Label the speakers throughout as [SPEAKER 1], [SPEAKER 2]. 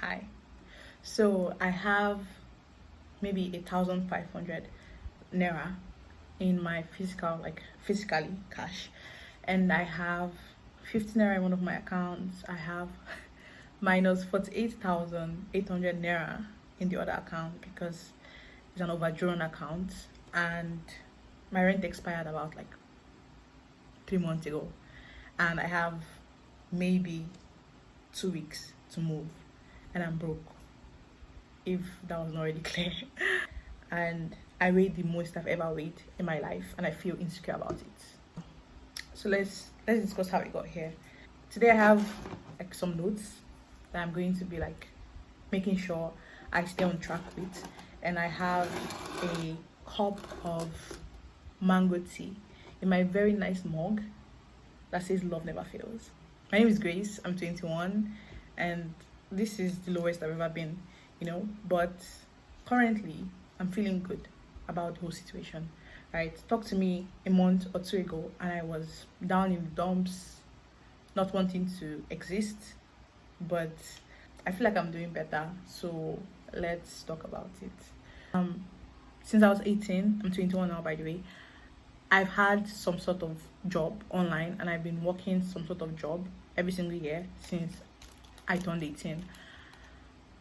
[SPEAKER 1] Hi. So I have maybe 1,500 naira in my physically cash, and I have 50 naira in one of my accounts. I have minus 48,800 naira in the other account because it's an overdrawn account, and my rent expired about like 3 months ago, and I have maybe 2 weeks to move, and I'm broke, if that was not already clear. And I weigh the most I've ever weighed in my life, and I feel insecure about it. So let's discuss how we got here. Today I have like some notes that I'm going to be like making sure I stay on track with, and I have a cup of mango tea in my very nice mug that says love never fails. My name is Grace. I'm 21, and this is the lowest I've ever been, but currently I'm feeling good about the whole situation. Right, talk to me a month or two ago and I was down in the dumps, not wanting to exist, but I feel like I'm doing better, so let's talk about it. Since I was 18, I'm 21 now, by the way. I've had some sort of job online, and I've been working some sort of job every single year since I turned 18.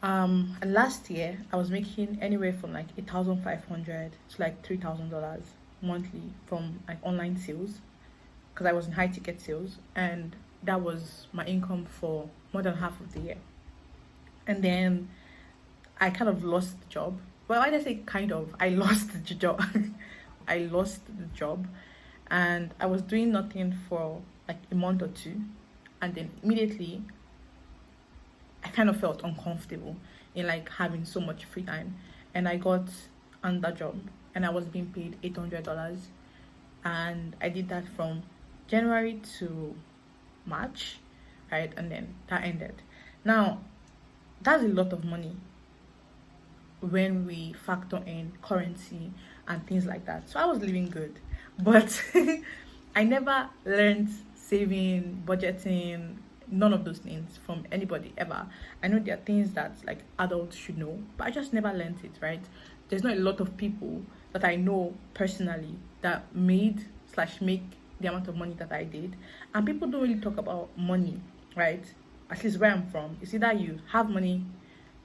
[SPEAKER 1] And last year I was making anywhere from like 1,500 to like $3,000 monthly from like online sales, because I was in high ticket sales, and that was my income for more than half of the year. And then I kind of lost the job. Well, why did I say kind of? I lost the job. I lost the job, and I was doing nothing for like a month or two, and then immediately I kind of felt uncomfortable in like having so much free time, and I got another job, and I was being paid $800, and I did that from January to March, right? And then that ended. Now that's a lot of money when we factor in currency and things like that. So I was living good, but I never learned saving, budgeting, none of those things from anybody ever. I know there are things that like adults should know, but I just never learned it, right? There's not a lot of people that I know personally that made slash make the amount of money that I did, and people don't really talk about money, right? At least where I'm from, it's either you have money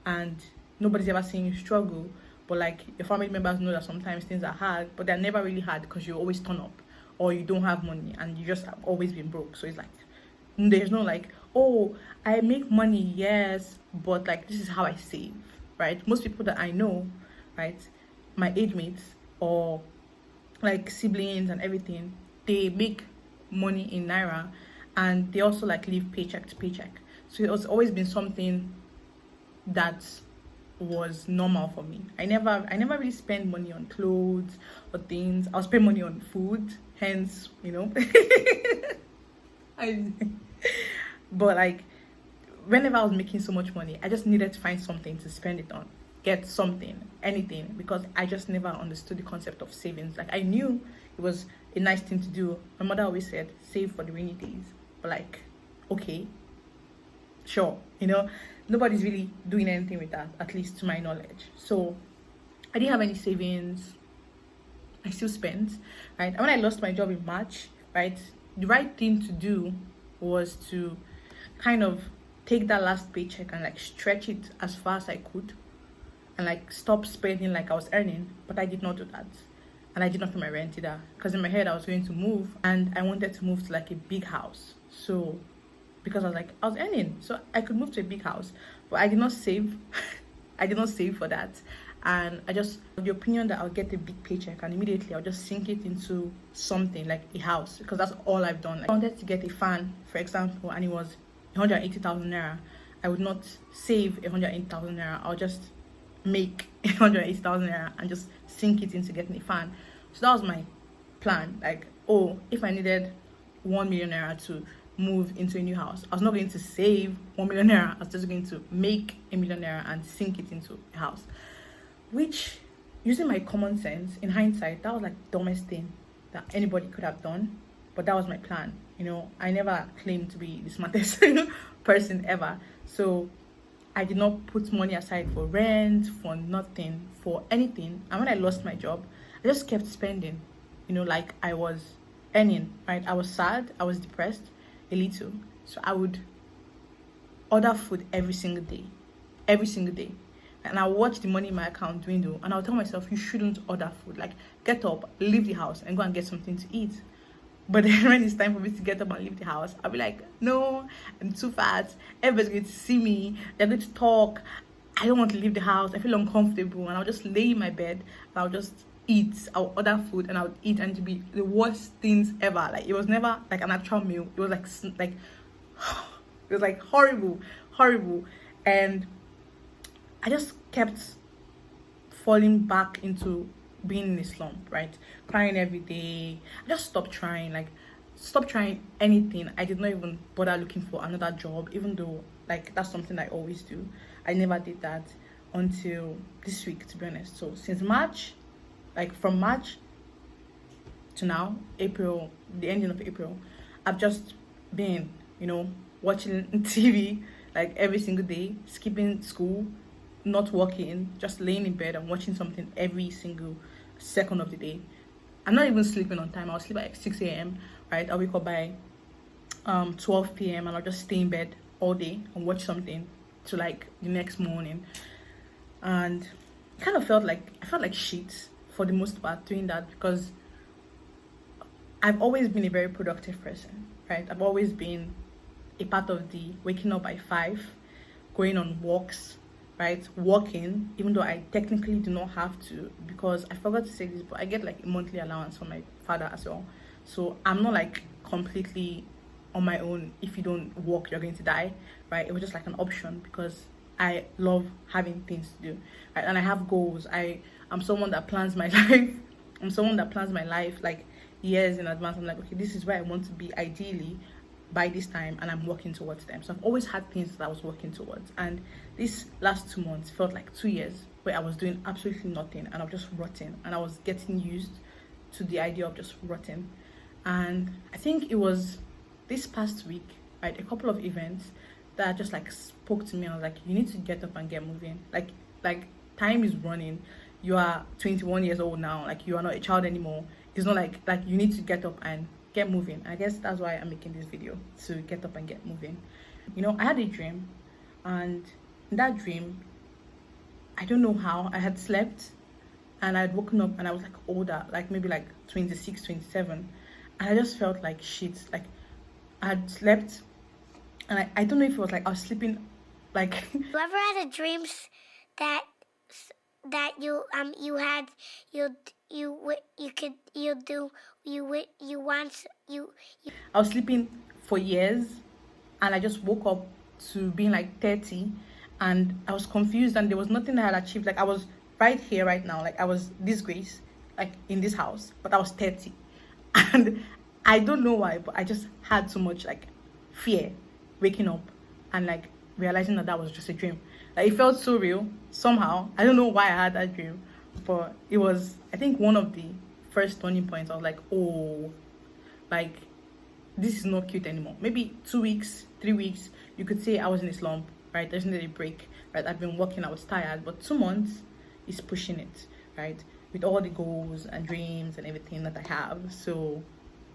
[SPEAKER 1] and nobody's ever seen you struggle, but like your family members know that sometimes things are hard, but they're never really hard because you always turn up, or you don't have money and you just have always been broke. So it's like there's no like, oh, I make money, yes, but like this is how I save, right? Most people that I know, right, my age mates or like siblings and everything, they make money in naira, and they also like live paycheck to paycheck. So it's always been something that was normal for me. I never really spend money on clothes or things. I'll spend money on food, hence but like whenever I was making so much money, I just needed to find something to spend it on, get something, anything, because I just never understood the concept of savings. Like I knew it was a nice thing to do. My mother always said save for the rainy days, but like, okay, sure, nobody's really doing anything with that, at least to my knowledge. So I didn't have any savings. I still spent, right? And when I lost my job in March, right, the right thing to do was to kind of take that last paycheck and like stretch it as far as I could, and like stop spending like I was earning. But I did not do that, and I did not pay my rent either, because in my head I was going to move, and I wanted to move to like a big house. So because I was earning, so I could move to a big house, but I did not save. I did not save for that, and I just have the opinion that I'll get a big paycheck and immediately I'll just sink it into something like a house, because that's all I've done. Like, I wanted to get a fan, for example, and it was 180,000 naira. I would not save 180,000 naira. I'll just make 180,000 naira and just sink it into getting a fan. So that was my plan. Like, oh, if I needed 1 million naira to move into a new house, I was not going to save 1 million naira. I was just going to make 1 million naira and sink it into a house, which, using my common sense, in hindsight, that was like the dumbest thing that anybody could have done. But that was my plan. I never claimed to be the smartest person ever. So I did not put money aside for rent, for nothing, for anything. And when I lost my job, I just kept spending, like I was earning, right? I was sad, I was depressed a little. So I would order food every single day. And I watch the money in my account dwindle, and I'll tell myself, you shouldn't order food. Like, get up, leave the house, and go and get something to eat. But then when it's time for me to get up and leave the house, I'll be like, no, I'm too fat. Everybody's going to see me. They're going to talk. I don't want to leave the house. I feel uncomfortable. And I'll just lay in my bed and I'll just eat. I'll order food and I'll eat, and to be the worst things ever. Like, it was never like an actual meal. It was like it was like horrible. And I just kept falling back into being in a slump, right? Crying every day. I just stopped trying anything. I did not even bother looking for another job, even though like that's something I always do. I never did that until this week, to be honest. So since March, like from March to now, April, the ending of April, I've just been, watching TV like every single day, skipping school, not working, just laying in bed and watching something every single second of the day. I'm not even sleeping on time. I'll sleep at like 6 a.m. right? I'll wake up by 12 p.m. and I'll just stay in bed all day and watch something to like the next morning. And I felt like shit for the most part doing that, because I've always been a very productive person, right? I've always been a part of the waking up by 5, going on walks, right? Walking, even though I technically do not have to, because I forgot to say this, but I get like a monthly allowance from my father as well. So I'm not like completely on my own. If you don't walk, you're going to die, right? It was just like an option because I love having things to do, right? And I have goals. I'm someone that plans my life. I'm someone that plans my life like years in advance. I'm like, okay, this is where I want to be ideally by this time, and I'm working towards them. So I've always had things that I was working towards, and this last 2 months felt like 2 years where I was doing absolutely nothing and I was just rotting, and I was getting used to the idea of just rotting. And I think it was this past week, right, a couple of events that just like spoke to me. I was like, you need to get up and get moving. Like time is running. You are 21 years old now. Like, you are not a child anymore. It's not like you need to get up and get moving. I guess that's why I'm making this video, to get up and get moving. I had a dream, and in that dream, I don't know how, I had slept and I had woken up and I was like older, like maybe like 26, 27, and I just felt like shit. Like, I had slept, and I don't know if it was like I was sleeping like
[SPEAKER 2] You ever had a dreams that you
[SPEAKER 1] I was sleeping for years, and I just woke up to being like 30, and I was confused, and there was nothing I had achieved. Like, I was right here right now, like I was this grace, like in this house, but I was 30. And I don't know why, but I just had so much like fear waking up and like realizing that was just a dream. Like, it felt so real somehow. I don't know why I had that dream, but it was, I think, one of the first turning points. I was like, oh, like, this is not cute anymore. Maybe 2 weeks, 3 weeks, you could say I was in a slump, right? There's not a break, right? I've been working, I was tired, but 2 months is pushing it, right? With all the goals and dreams and everything that I have. So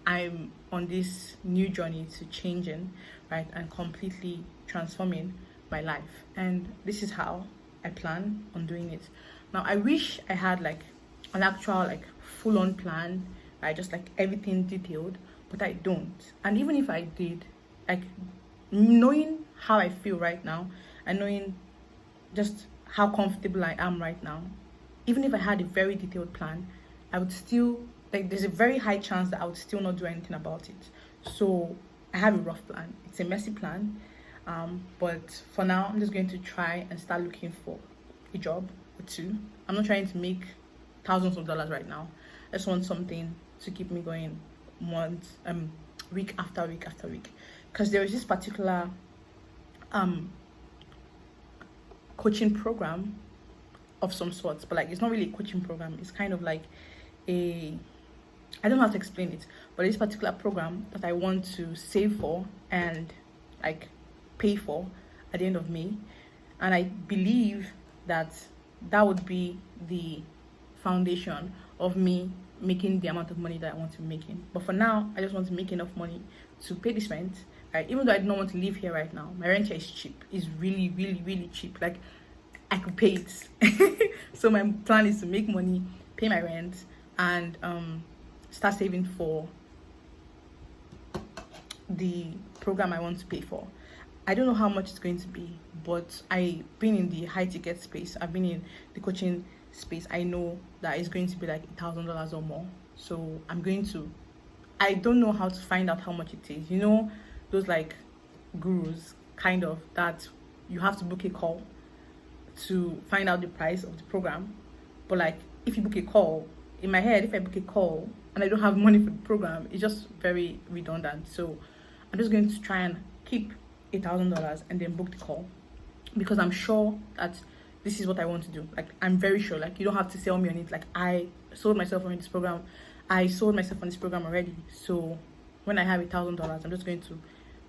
[SPEAKER 1] I'm on this new journey to changing, right? And completely transforming my life. And this is how I plan on doing it. Now, I wish I had like an actual like full-on plan, right? Just like everything detailed, but I don't. And even if I did, like, knowing how I feel right now and knowing just how comfortable I am right now, even if I had a very detailed plan, I would still, like, there's a very high chance that I would still not do anything about it. So I have a rough plan. It's a messy plan, but for now, I'm just going to try and start looking for a job or two. I'm not trying to make thousands of dollars right now. I just want something to keep me going week after week after week, because there is this particular coaching program of some sorts, but like, it's not really a coaching program. It's kind of like I don't know how to explain it, but this particular program that I want to save for and like pay for at the end of May. And I believe that that would be the foundation of me making the amount of money that I want to be making. But for now, I just want to make enough money to pay this rent. Right? Even though I do not want to live here right now, my rent here is cheap. It's really, really, really cheap. Like, I could pay it. So my plan is to make money, pay my rent, and start saving for the program I want to pay for. I don't know how much it's going to be, but I've been in the high ticket space. I've been in the coaching space. I know that it's going to be like $1,000 or more. So I don't know how to find out how much it is. You know, those like gurus, kind of, that you have to book a call to find out the price of the program. But like, if you book a call, in my head, if I book a call and I don't have money for the program, it's just very redundant. So I'm just going to try and keep $1,000 and then book the call, because I'm sure that this is what I want to do. Like, I'm very sure. Like, you don't have to sell me on it. Like, I sold myself on this program. I sold myself on this program already. So when I have $1,000, I'm just going to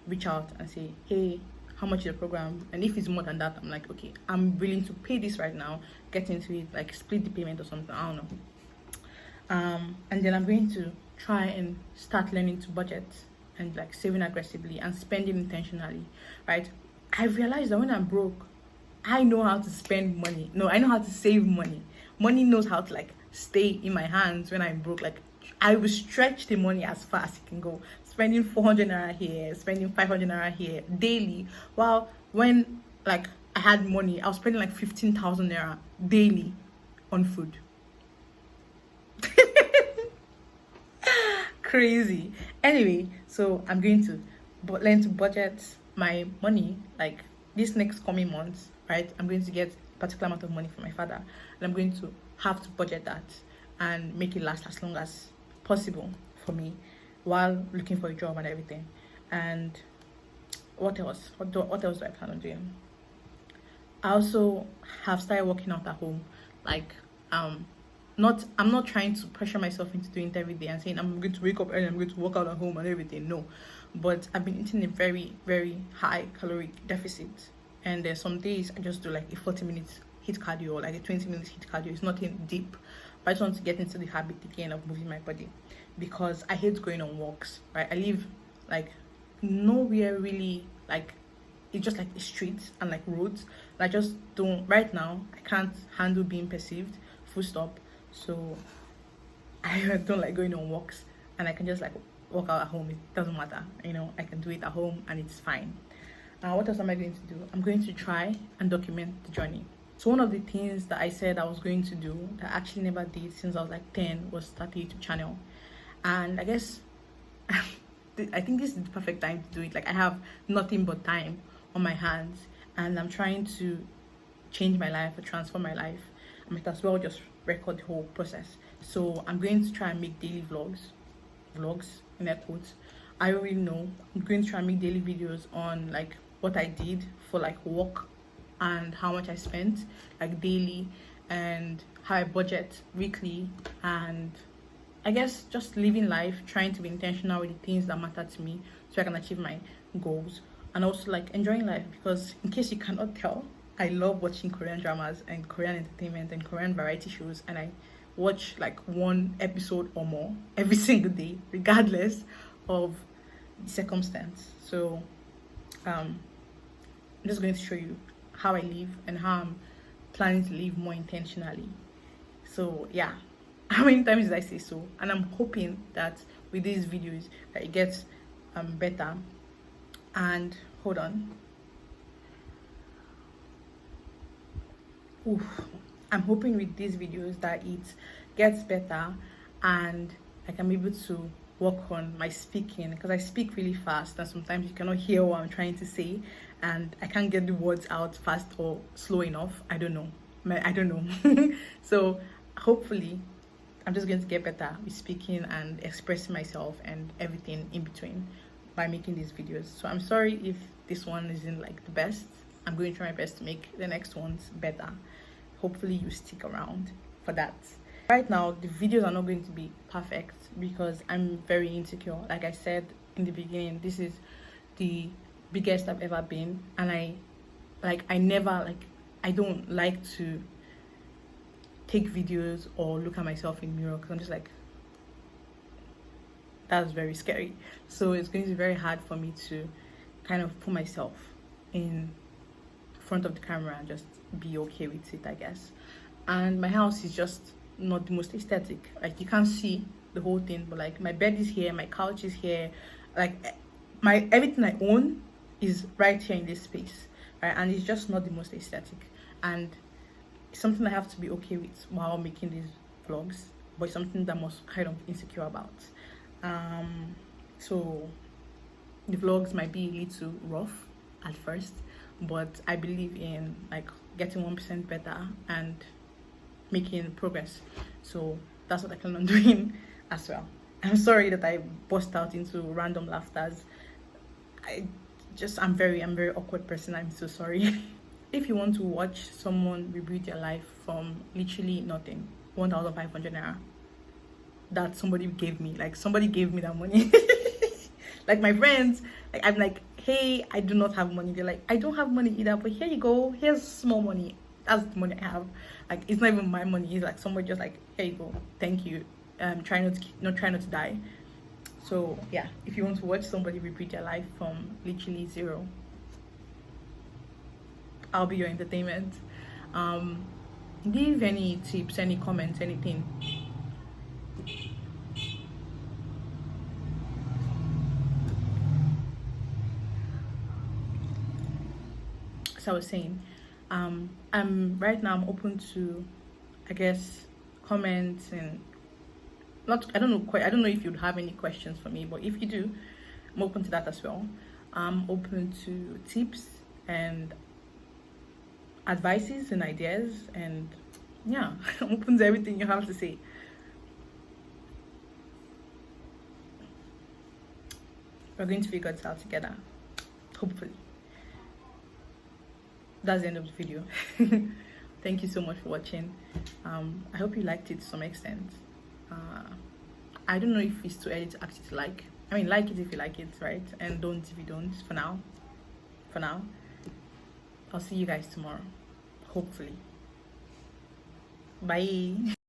[SPEAKER 1] reach out and say, hey, how much is the program? And if it's more than that, I'm like, okay, I'm willing to pay this right now, get into it, like split the payment or something. I don't know. And then I'm going to try and start learning to budget and like saving aggressively and spending intentionally, right? I realized that when I'm broke, I know how to spend money. No, I know how to save money. Money knows how to like stay in my hands when I'm broke. Like, I will stretch the money as far as it can go. Spending 400 naira here, spending 500 naira here daily. While when like I had money, I was spending like 15,000 naira daily on food. Crazy. Anyway, so I'm going to learn to budget my money like this next coming months, right? I'm going to get a particular amount of money from my father, and I'm going to have to budget that and make it last as long as possible for me while looking for a job and everything. And what else? What else do I plan on doing? I also have started working out at home. Like, I'm not trying to pressure myself into doing it every day and saying I'm going to wake up early, I'm going to work out at home and everything. No, but I've been eating a very, very high calorie deficit, and there's some days I just do like a 40 minutes HIIT cardio or like a 20 minutes HIIT cardio. It's nothing deep, but I just want to get into the habit again of moving my body, because I hate going on walks, right? I live like nowhere really, like it's just like the streets and like roads. And I just don't, right now I can't handle being perceived, full stop. So I don't like going on walks, and I can just like walk out at home. It doesn't matter, you know, I can do it at home and it's fine. What else am I going to do? I'm going to try and document the journey. So one of the things that I said I was going to do that I actually never did since I was like 10 was start a YouTube channel. And I guess I think this is the perfect time to do it. Like, I have nothing but time on my hands, and I'm trying to change my life or transform my life. I might as well just record the whole process. So I'm going to try and make daily vlogs in air quotes. I don't really know. I'm going to try and make daily videos on like what I did for like work and how much I spent like daily, and how I budget weekly, and I guess just living life, trying to be intentional with the things that matter to me so I can achieve my goals, and also like enjoying life. Because in case you cannot tell, I love watching Korean dramas and Korean entertainment and Korean variety shows, and I watch like one episode or more every single day, regardless of the circumstance. So I'm just going to show you how I live and how I'm planning to live more intentionally. So yeah, how many times did I say so? And I'm hoping that with these videos that it gets better. And hold on. I'm hoping with these videos that it gets better and I can be able to work on my speaking, because I speak really fast and sometimes you cannot hear what I'm trying to say, and I can't get the words out fast or slow enough. I don't know. So hopefully I'm just going to get better with speaking and expressing myself and everything in between by making these videos. So I'm sorry if this one isn't like the best. I'm going to try my best to make the next ones better. Hopefully you stick around for that. Right now the videos are not going to be perfect because I'm very insecure. Like I said in the beginning, this is the biggest I've ever been, and I like I don't like to take videos or look at myself in mirror, because I'm just like, that's very scary. So it's going to be very hard for me to kind of put myself in front of the camera and just be okay with it, I guess. And my house is just not the most aesthetic. Like, you can't see the whole thing, but like my bed is here, my couch is here, like my everything I own is right here in this space, right? And it's just not the most aesthetic, and it's something I have to be okay with while making these vlogs, but it's something that I'm also kind of insecure about. So the vlogs might be a little rough at first, but I believe in like getting 1% better and making progress. So that's what I plan on doing as well. I'm sorry that I burst out into random laughters. I'm very awkward person. I'm so sorry. If you want to watch someone rebuild their life from literally nothing, 1,500 naira, that somebody gave me, like somebody gave me that money. Like my friends, like I'm like, hey, I do not have money. They're like, I don't have money either, but here you go, here's small money. That's the money I have. Like, it's not even my money. It's like somebody just like, here you go, thank you. Try not to die. So yeah, if you want to watch somebody rebuild their life from literally zero, I'll be your entertainment. Leave any tips, any comments, anything. So I was saying, I'm right now, I'm open to, I guess, comments, and not, I don't know if you'd have any questions for me, but if you do, I'm open to that as well. I'm open to tips and advices and ideas, and yeah, I'm open to everything you have to say. We're going to figure this out together, hopefully. That's the end of the video. Thank you so much for watching. I hope you liked it to some extent. I don't know if it's too early to ask you to like. I mean, like it if you like it, right? And don't if you don't. For now, I'll see you guys tomorrow, hopefully. Bye.